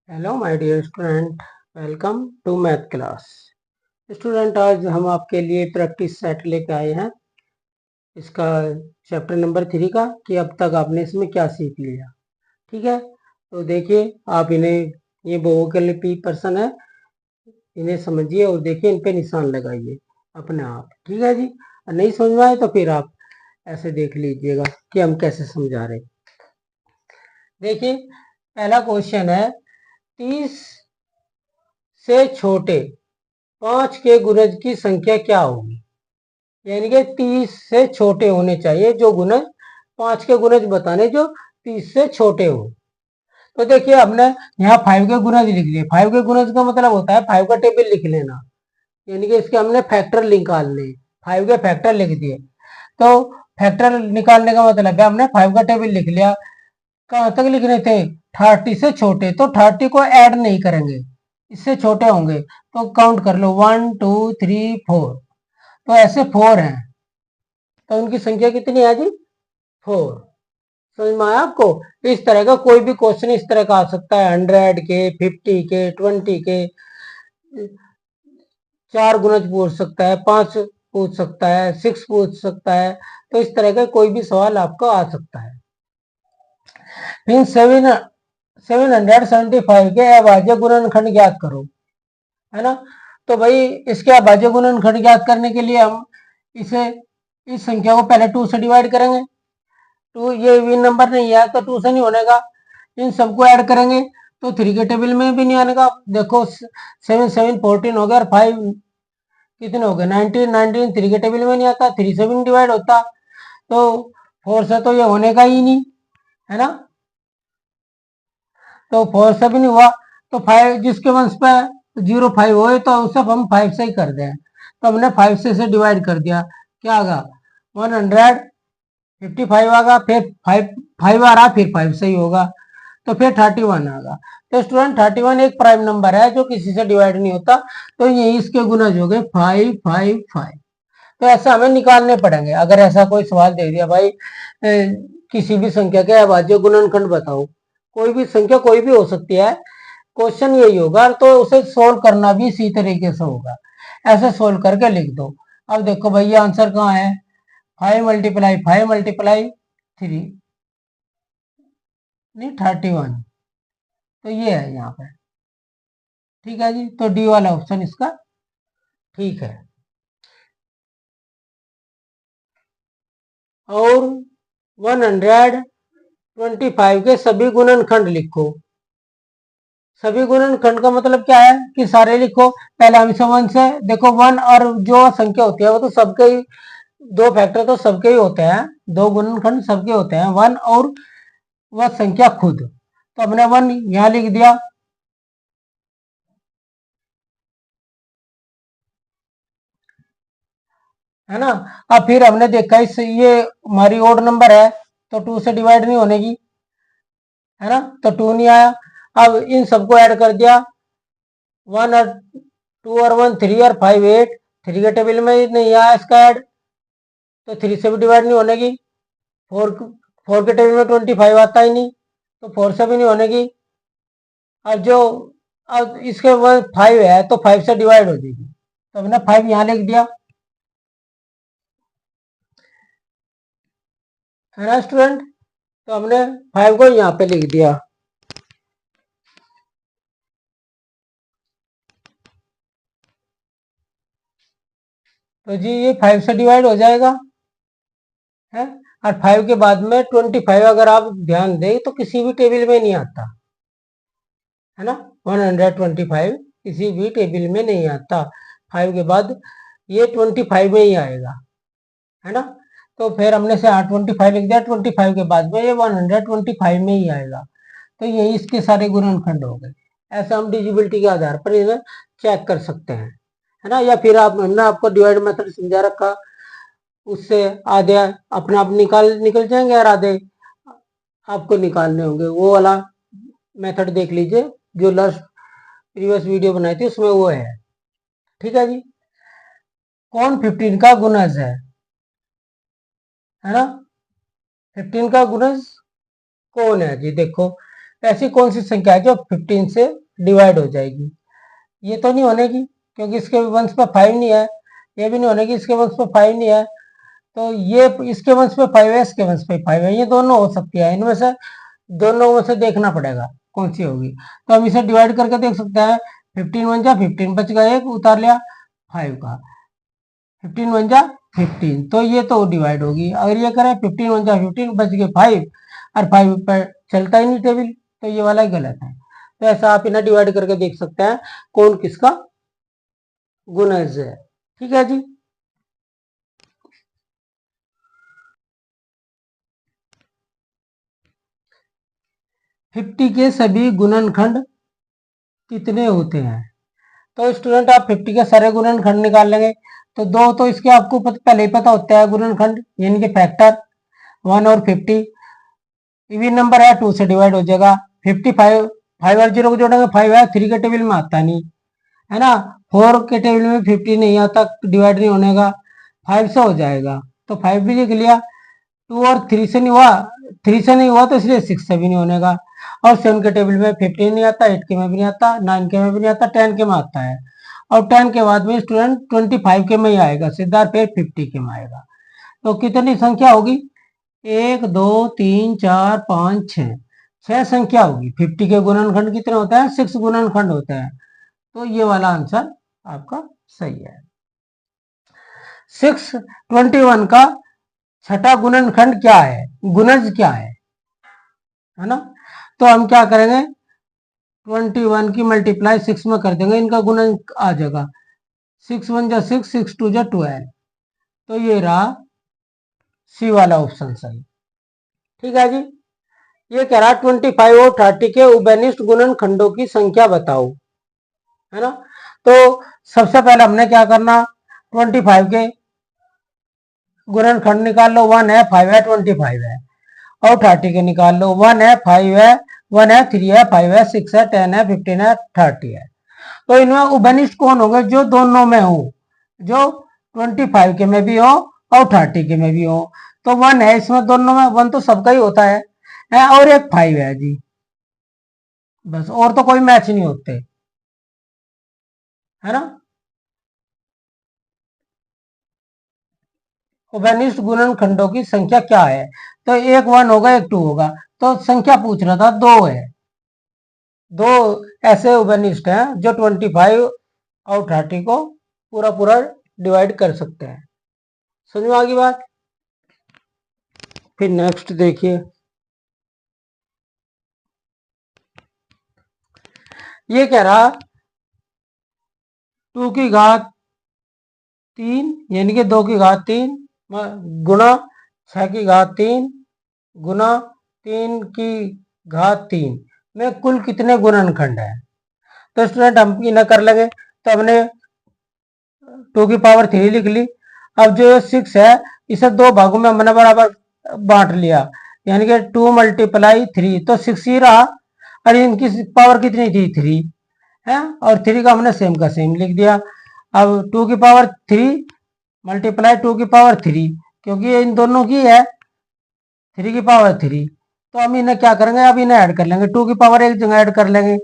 Hello my dear student, welcome to math class. Student, आज हम आपके लिए प्रैक्टिस सेट लेके आए हैं इसका चैप्टर नंबर 3 का कि अब तक आपने इसमें क्या सीख लिया। ठीक है, तो देखिए आप इन्हें, ये बहुविकल्पी पर्सन है, इन्हें समझिए और देखिए इन पे निशान लगाइए अपने आप। ठीक है जी, और नहीं समझ में आए तो फिर आप ऐसे देख लीजिएगा कि हम कैसे समझा रहे। देखिए पहला क्वेश्चन है, 30 से छोटे 5 के गुणज की संख्या क्या होगी। यानी कि 30 से छोटे होने चाहिए जो गुणज, 5 के गुणज बताने जो 30 से छोटे हो। तो देखिए हमने यहाँ 5 के गुणज लिख लिए। 5 के गुणज का मतलब होता है 5 का टेबल लिख लेना, यानी कि इसके हमने फैक्टर निकालने। 5 के फैक्टर लिख दिए, तो फैक्टर निकालने का मतलब है हमने 5 का टेबल लिख लिया। कहाँ तक लिखने थे? 30 से छोटे, तो 30 को ऐड नहीं करेंगे, इससे छोटे होंगे तो काउंट कर लो 1 2 3 4। तो ऐसे 4 हैं, तो उनकी संख्या कितनी है जी? 4। समझ में आया आपको? इस तरह का कोई भी क्वेश्चन इस तरह का आ सकता है, 100 के, 50 के, 20 के, 4 गुणज पूछ सकता है, 5 पूछ सकता है, 6 पूछ सकता है। तो इस तरह का कोई भी सवाल आपको आ सकता है। फिर 775 के अभाज्य गुणनखंड ज्ञात करो, है ना। तो भाई इसके अभाज्य गुणनखंड ज्ञात करने के लिए हम इसे, इस संख्या को पहले 2 से डिवाइड करेंगे। 2, ये भी नंबर नहीं है तो 2 से नहीं होने का। इन सबको ऐड करेंगे तो 3 के टेबल में भी नहीं आने का। देखो 7 7 14 हो गया और 5 कितने हो गए? 19 19 3 के टेबल में नहीं आता, 3 से भी नहीं डिवाइड होता, तो 4 से तो ये होने का ही नहीं, है ना। तो 4 से भी नहीं हुआ, तो 5 जिसके वंश पे 0 5 हो तो उसे हम 5 से ही कर दें। तो हमने 5 से इसे डिवाइड कर दिया, क्या आगा? 155 आगा, फिर 5 5 आ रहा, फिर 5 से ही होगा, तो फिर 31 आगा। तो स्टूडेंट 31 एक प्राइम नंबर है जो किसी से डिवाइड नहीं होता, तो ये इसके गुणज हो गए 5 5 5। तो ऐसा हमें निकालने पड़ेंगे। अगर ऐसा कोई सवाल दे दिया भाई किसी भी संख्या के अभाज्य गुणनखंड बताओ, कोई भी संख्या कोई भी हो सकती है, क्वेश्चन यही होगा, तो उसे सोल्व करना भी इसी तरीके से होगा। ऐसे सोल्व करके लिख दो। अब देखो भैया आंसर कहाँ है? 5 मल्टीप्लाई 5 मल्टीप्लाई 3, नहीं 31, तो ये है यहाँ पे। ठीक है जी, तो डी वाला ऑप्शन इसका ठीक है। और 125 के सभी गुणनखंड लिखो। सभी गुणनखंड का मतलब क्या है कि सारे लिखो। पहले हम इसे 1 से देखो, 1 और जो संख्या होती है वो तो सबके ही, दो फैक्टर तो सबके ही होते हैं, दो गुणनखंड सबके होते हैं, 1 और वह संख्या खुद। तो हमने 1 यहाँ लिख दिया, है ना। अब फिर हमने देखा इस, ये हमारी ओड नंबर है तो 2 से डिवाइड नहीं होने की, है ना, तो 2 नहीं आया। अब इन सबको ऐड कर दिया, 1 और 2 और 1 3 और 5 8, 3 के टेबल में ही नहीं आया इसका ऐड, तो 3 से भी डिवाइड नहीं होने की। 4 के टेबल में 25 आता ही नहीं, तो 4 से भी नहीं होने की। अब जो, अब इसके बाद 5 है तो 5 से डिवाइड हो जाएगी, तो हमने 5 यहाँ लिख दिया, है ना स्टूडेंट। तो हमने 5 को यहाँ पे लिख दिया। तो जी ये 5 से डिवाइड हो जाएगा, है। और 5 के बाद में 25 अगर आप ध्यान दें तो किसी भी टेबल में नहीं आता, है ना। 125 किसी भी टेबल में नहीं आता, 5 के बाद ये 25 में ही आएगा, है ना। तो फिर हमने से 25 लिख दिया, 25 के बाद में ये 125 में ही आएगा। तो ये इसके सारे गुणनखंड हो गए। ऐसा हम डिजिबिलिटी के आधार पर इन्हें चेक कर सकते हैं, है ना। या फिर आप, हमने आपको डिवाइड मेथड समझा रखा, उससे आधे अपने आप निकल जाएंगे और आधे आपको निकालने होंगे। वो वाला मेथड देख लीजिए जो लास्ट प्रीवियस वीडियो बनाई थी उसमें वो है। ठीक है जी। कौन 15 का गुणज है ना। 15 का गुणज कौन है जी? देखो ऐसी कौन सी संख्या है जो 15 से डिवाइड हो जाएगी? ये तो नहीं होने की, क्योंकि इसके वंश पर 5 नहीं है। ये भी नहीं होने की, इसके वंश पर 5 नहीं है। तो ये इसके वंश पे 5 है, इसके वंश पे 5 है। ये दोनों हो सकती है, इनमें से दोनों में से देखना पड़ेगा कौन सी होगी। तो हम इसे डिवाइड करके देख सकते हैं। 15 वन जा 15, बच गया एक, उतार लिया 5 का। 15 वन जा 15, तो ये तो डिवाइड होगी। अगर ये करें 15 वन जा 15, बच गए 5, और 5 पर चलता ही नहीं टेबल, तो ये वाला गलत है। तो ऐसा आप इन्हें डिवाइड करके देख सकते हैं कौन किसका गुणज है। ठीक है जी। फिफ्टी के सभी गुणनखंड कितने होते हैं? तो स्टूडेंट आप 50 के सारे गुणनखंड निकाल लेंगे। तो दो तो इसके आपको पहले ही पता होता है गुणनखंड, यानी कि फैक्टर 1 और 50। इवन नंबर है, 2 से डिवाइड हो जाएगा। 55, 5 और 0 को जोड़ेंगे, 5 है, 3 के टेबल में आता नहीं है ना। 4 के टेबल में 50 नहीं आता, डिवाइड नहीं होने का। 5 से हो जाएगा, तो 5 भी लिख लिया। 2 और 3 से नहीं हुआ, 3 से नहीं हुआ तो इसलिए 6 से भी नहीं होने का। और 7 के टेबल में 15 नहीं आता, 8 के में भी नहीं आता, 9 के में भी नहीं आता, 10 के में आता है। और 10 के बाद में स्टूडेंट 25 के में ही आएगा सीधा, फिर 50 के में आएगा। तो कितनी संख्या होगी? 1 2 3 4 5 6, 6 संख्या होगी। 50 के गुणनखंड कितने होते हैं? 6 गुणनखंड होते हैं। तो ये वाला आंसर आपका सही है। 621 का छठा गुणनखंड क्या है, गुणज क्या है ना। तो हम क्या करेंगे, 21 की मल्टीप्लाई 6 में कर देंगे, इनका गुणन आ जाएगा। 6 1 जा 6, 6 2 जा 12। तो ये रहा सी वाला ऑप्शन सही। ठीक है जी। ये कह रहा 25 और 30 के उभयनिष्ठ गुणनखंडों की संख्या बताओ, है ना। तो सबसे पहले हमने क्या करना, 25 के गुणनखंड निकाल लो। 1 है, 5 है, 25 है। और 30 के निकाल लो। 1 है, 5 है, 1 है, 3 है, 5 है, 6 है, 10 है, 15 है, 30 है। तो इनमें उभयनिष्ठ कौन होंगे? जो दोनों में हो, जो 25 के में भी हो और 30 के में भी हो। तो 1 है इसमें, दोनों में 1 तो सबका ही होता है, और एक 5 है जी, बस। और तो कोई मैच नहीं होते, है ना। उभयनिष्ठ गुणनखंडों की संख्या क्या है? तो एक 1 होगा, एक 2 होगा। तो संख्या पूछ रहा था, 2 है। 2 ऐसे उभयनिष्ठ हैं जो 25 और 30 को पूरा पूरा डिवाइड कर सकते हैं। समझ में आ गई बात। फिर नेक्स्ट देखिए, ये कह रहा 2 की घात 3, यानी कि 2 की घात 3 गुणा 6 की घात 3 गुणा 3 की घात 3 में कुल कितने गुणनखंड है? तो स्टूडेंट हम इन्हें कर लेंगे। तो हमने 2 की पावर 3 लिख ली। अब जो 6 है, इसे दो भागों में हमने बराबर बांट लिया, यानी कि 2 मल्टीप्लाई 3, तो 6 ही रहा। और इनकी पावर कितनी थी? 3 है, और 3 का हमने सेम का सेम लिख दिया। अब 2 की पावर 3 मल्टीप्लाई 2 की पावर 3, क्योंकि ये इन दोनों की है, 3 की पावर 3। तो हम इन्हें क्या करेंगे, अब इन्हें ऐड कर लेंगे। 2 की पावर एक जगह ऐड कर लेंगे।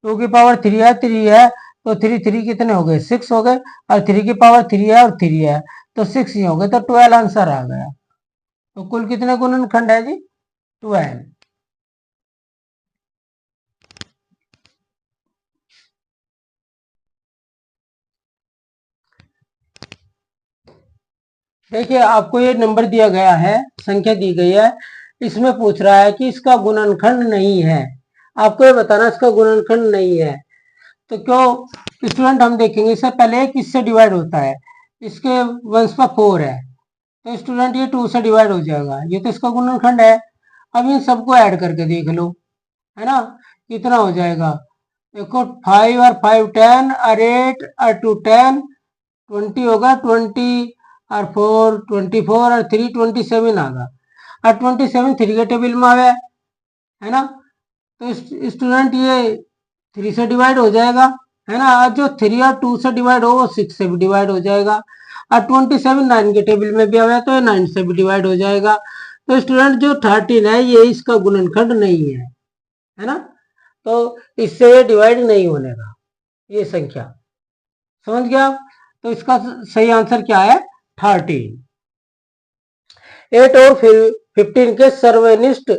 2 की पावर 3 है, तो 3 3 कितने हो गए? 6 हो गए। और 3 की पावर 3 है और 3 है, तो 6 ही हो गए। तो 12 आंसर आ गया। तो कुल कितने गुणनखंड है जी? 12। देखिए, आपको ये नंबर दिया गया है, संख्या दी गई है, इसमें पूछ रहा है कि इसका गुणनखंड नहीं है। आपको ये बताना इसका गुणनखंड नहीं है। तो क्यों स्टूडेंट, हम देखेंगे इससे पहले किससे डिवाइड होता है। इसके वंश पर 4 है, तो स्टूडेंट ये 2 से डिवाइड हो जाएगा, ये तो इसका गुणनखंड है। अब इन सबको ऐड करके देख लो, है ना। कितना हो जाएगा? देखो, 5 और 5 10, और 8 और 2 10, 20 होगा। 20 और 4 24, और 3 27 आगा। और 27 3 के टेबल में आवे, है ना। तो स्टूडेंट ये 3 से डिवाइड हो जाएगा, है ना। और जो 3 और 2 से डिवाइड हो वो 6 से भी डिवाइड हो जाएगा। और 27 9 के टेबल में भी आया, तो ये 9 से भी डिवाइड हो जाएगा। तो स्टूडेंट जो 13 है, ये इसका गुणनखंड नहीं है। है ना। तो इससे ये डिवाइड नहीं होने का, ये संख्या, समझ गया आप। तो इसका सही आंसर क्या है? 13। 8 और फिर 15 के सर्वनिष्ठ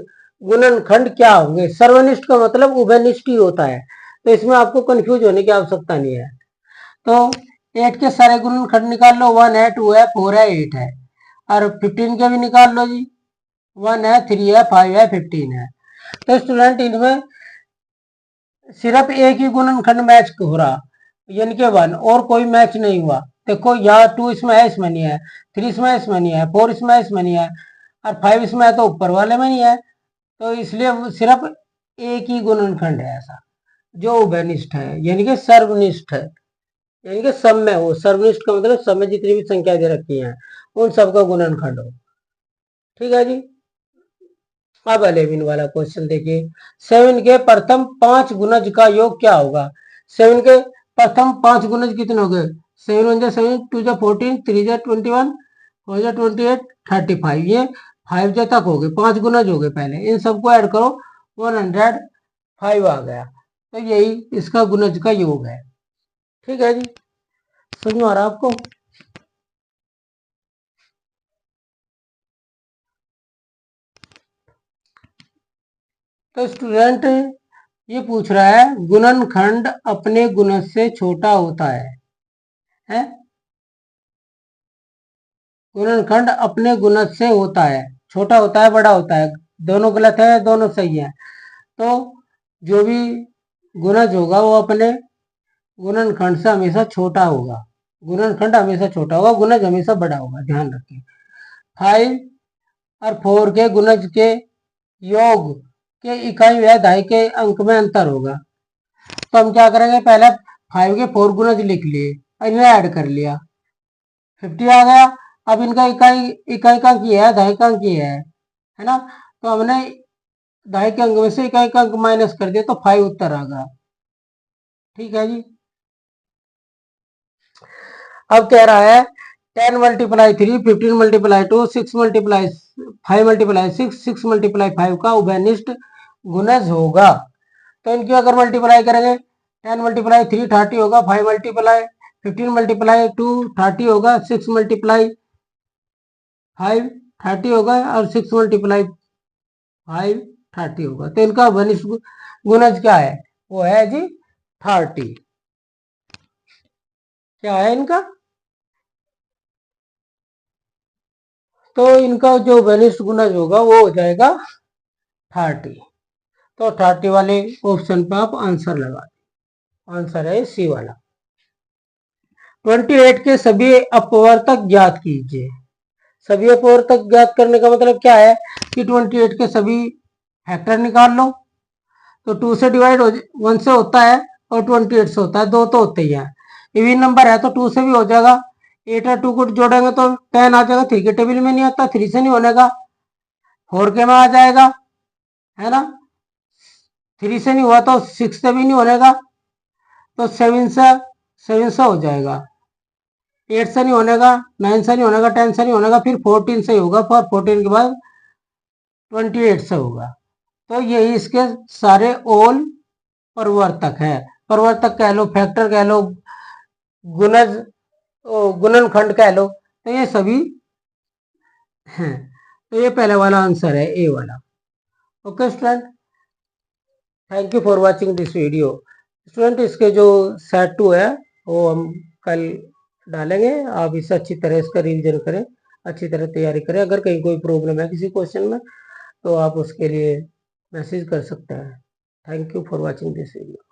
गुणनखंड क्या होंगे? सर्वनिष्ठ का मतलब उभयनिष्ठ ही होता है, तो इसमें आपको कंफ्यूज होने की आवश्यकता नहीं है। तो 8 के सारे गुणनखंड निकाल लो, 1 है, 2 है, 4 है, 8 है। और 15 के भी निकाल लो जी, 1 है, 3 है, 5 है, 15 है। तो स्टूडेंट इनमें सिर्फ एक ही गुणनखंड मैच हो रहा, यानी कि 1, और कोई मैच नहीं हुआ। देखो यहाँ 2 इसमें है, इसमें नहीं है, 3 इसमें है, इसमें नहीं है, 4 इसमें है, इसमें नहीं है, और 5 इसमें है तो ऊपर वाले में नहीं है। तो इसलिए वो सिर्फ एक ही गुणनखंड है ऐसा जो उभयनिष्ठ है, यानी कि सर्वनिष्ठ है, यानी कि सब में हो। सर्वनिष्ठ का मतलब सब में जितनी भी संख्या दे रखी है उन सबका गुणनखंड हो। ठीक है जी। अब 11 वाला क्वेश्चन देखिए, 7 के प्रथम 5 गुणज का योग क्या होगा? 7 के प्रथम 5 गुणज कितने हो गए? 7 1 7, 2 14, 3 21, 4 28, 35। ये 5 तक हो गए, 5 गुणज हो गए पहले, इन सबको ऐड करो, 105 आ गया। तो यही इसका गुणज का योग है। ठीक है जी, समझ में आ रहा आपको? तो स्टूडेंट ये पूछ रहा है, गुणनखंड अपने गुणज से छोटा होता है? गुणनखंड अपने गुणज से होता है, छोटा होता है, बड़ा होता है, दोनों गलत है, दोनों सही है। तो जो भी गुणज होगा वो अपने गुणनखंड से हमेशा छोटा होगा, गुणनखंड हमेशा छोटा होगा, गुणज हमेशा बड़ा होगा, ध्यान रखें। 5 और 4 के गुणज के योग के इकाई व दहाई के अंक में अंतर होगा। तो हम क्या करेंगे, पहले 5 के 4 गुणज लिख लिए, इन्हें ऐड कर लिया, 50 आ गया। अब इनका इकाई इकाई का अंक ये है, दहाई का अंक ये है ना। तो हमने दहाई के अंक में से इकाई का अंक माइनस कर दिया, तो 5 उत्तर आ गया। ठीक है जी। अब कह रहा है 10 multiply 3, 15 multiply 2, 6 multiply 5 multiply 6, 6 multiply 5 का उभयनिष्ठ गुणज होगा। तो इनकी अगर मल्टीप्लाई करेंगे, 10 मल्टीप्लाई 3 30 होगा, 5 मल्टीप्लाई 15 मल्टीप्लाई 2 30 होगा, 6 मल्टीप्लाई 5 30 होगा, और 6 मल्टीप्लाई 5 30 होगा। तो इनका घनिष्ठ गुणज क्या है? वो है जी 30। क्या है इनका? तो इनका जो घनिष्ठ गुणज होगा वो हो जाएगा 30। तो 30 वाले ऑप्शन पे आप आंसर लगा दें। आंसर है सी वाला। 28 के सभी अपवर्तक ज्ञात कीजिए। सभी अपवर्तक ज्ञात करने का मतलब क्या है कि 28 के सभी फैक्टर निकाल लो। तो 2 से डिवाइड 1 से होता है और 28 से होता है, दो तो होते ही है। इवन नंबर है तो 2 से भी हो जाएगा, 8 और 2 को जोड़ेंगे तो 10 आ जाएगा, 3 के टेबल में नहीं आता, 3 से नहीं होने का, 4 के में आ जाएगा, है ना। 3 से नहीं हुआ तो 6 से भी नहीं होने का, तो 7 से हो जाएगा, 8 से नहीं होने का, 9 से नहीं होने का, 10 से नहीं होने का, फिर 14 से ही होगा, और 14 के बाद 28 से होगा। तो यही इसके सारे ऑल परिवर्तक है। परिवर्तक कह लो, फैक्टर कह लो, गुणज गुणनखंड कह लो, तो ये सभी हैं। तो ये पहले वाला आंसर है, ए वाला। Okay student, thank you for watching this video. Student इसके जो सेट 2 है वो हम कल डालेंगे, आप इसे अच्छी तरह इसका रिवीजन करें, अच्छी तरह तैयारी करें। अगर कहीं कोई प्रॉब्लम है किसी क्वेश्चन में तो आप उसके लिए मैसेज कर सकते हैं। Thank you for watching this video.